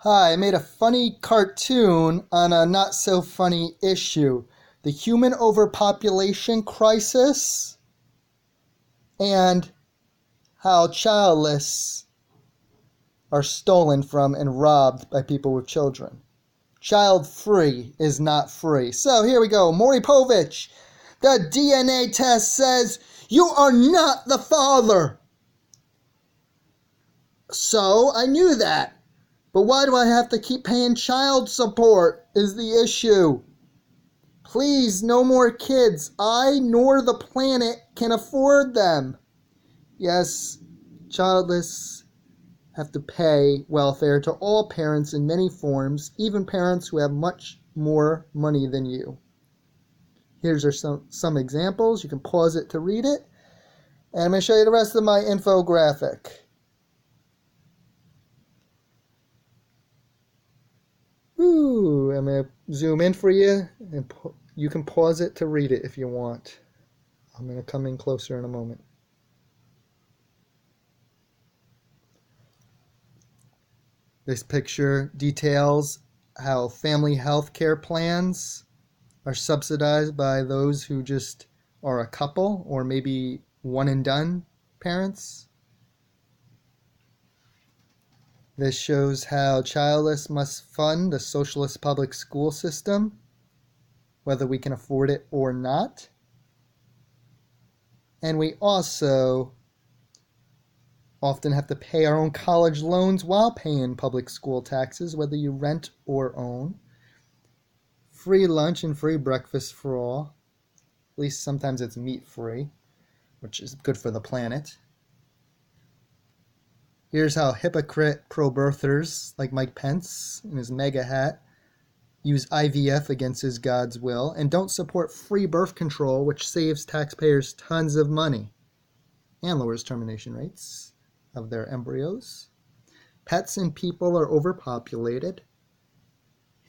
Hi, I made a funny cartoon on a not so funny issue. The human overpopulation crisis and how childless are stolen from and robbed by people with children. Child free is not free. So here we go. MAURY, the DNA test says you are not the father. So I knew that. But why do I have to keep paying child support is the issue. Please, no more kids. I nor the planet can afford them. Yes, childless have to pay welfare to all parents in many forms, even parents who have much more money than you. Here's some examples. You can pause it to read it. And I'm going to show you the rest of my infographic. Ooh, I'm going to zoom in for you, and you can pause it to read it if you want. I'm going to come in closer in a moment. This picture details how family health care plans are subsidized by those who just are a couple or maybe one and done parents. This shows how childless must fund the socialist public school system, whether we can afford it or not. And we also often have to pay our own college loans while paying public school taxes, whether you rent or own. Free lunch and free breakfast for all. At least sometimes it's meat-free, which is good for the planet. Here's how hypocrite pro-birthers like Mike Pence in his MAGA hat use IVF against his God's will and don't support free birth control, which saves taxpayers tons of money and lowers termination rates of their embryos. Pets and people are overpopulated.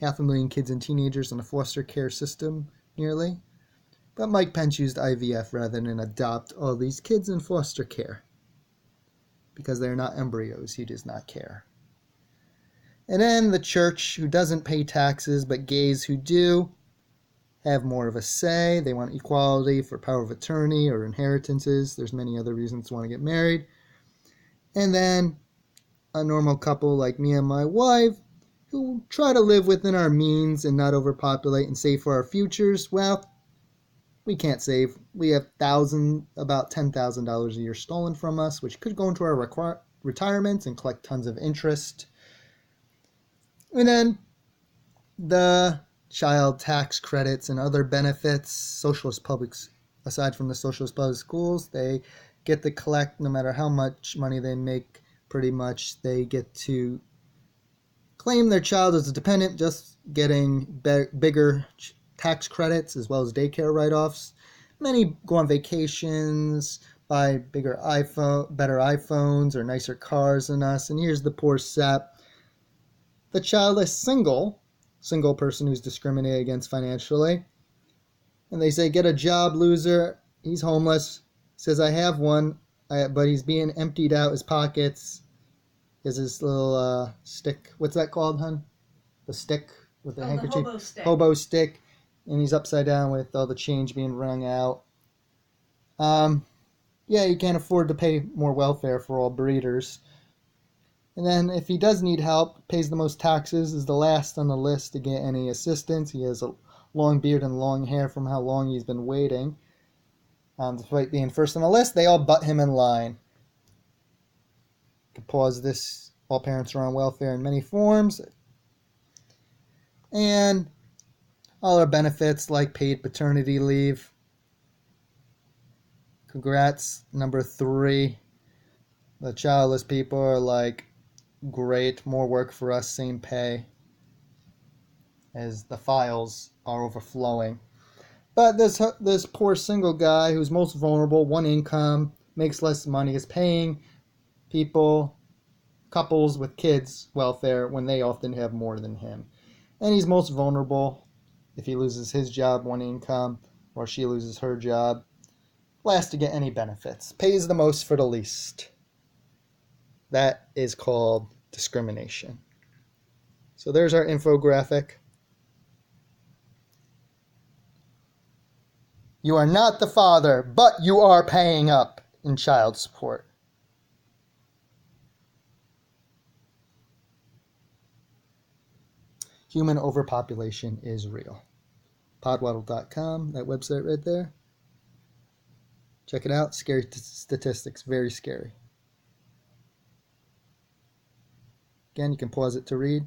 500,000 kids and teenagers in the foster care system, nearly. But Mike Pence used IVF rather than adopt all these kids in foster care. Because they're not embryos, he does not care. And then the church, who doesn't pay taxes, but gays who do, have more of a say. They want equality for power of attorney or inheritances. There's many other reasons to want to get married. And then a normal couple like me and my wife, who try to live within our means and not overpopulate and save for our futures, well, we can't save. We have about $10,000 a year stolen from us, which could go into our retirements and collect tons of interest. And then the child tax credits and other benefits, socialist publics, aside from the socialist public schools, they get to collect no matter how much money they make. Pretty much they get to claim their child as a dependent, just getting bigger tax credits as well as daycare write-offs. Many go on vacations, buy better iPhones or nicer cars than us. And here's the poor sap. The childless single person who's discriminated against financially. And they say, get a job, loser. He's homeless. Says, I have one, but he's being emptied out his pockets. There's this little stick. What's that called, hun? The stick with the handkerchief? The hobo stick. Hobo stick. And he's upside down with all the change being wrung out. Yeah, you can't afford to pay more welfare for all breeders. And then if he does need help, pays the most taxes, is the last on the list to get any assistance. He has a long beard and long hair from how long he's been waiting. Despite being first on the list, they all butt him in line. You can pause this. All parents are on welfare in many forms. And all our benefits like paid paternity leave. Congrats, number 3. The childless people are like, great, more work for us, same pay. As the files are overflowing. But this poor single guy who's most vulnerable, one income, makes less money, is paying couples with kids, welfare when they often have more than him. And he's most vulnerable if he loses his job, one income, or she loses her job. Last to get any benefits. Pays the most for the least. That is called discrimination. So there's our infographic. You are not the father, but you are paying up in child support. Human overpopulation is real. Podwaddle.com, that website right there. Check it out. Scary statistics. Very scary. Again, you can pause it to read.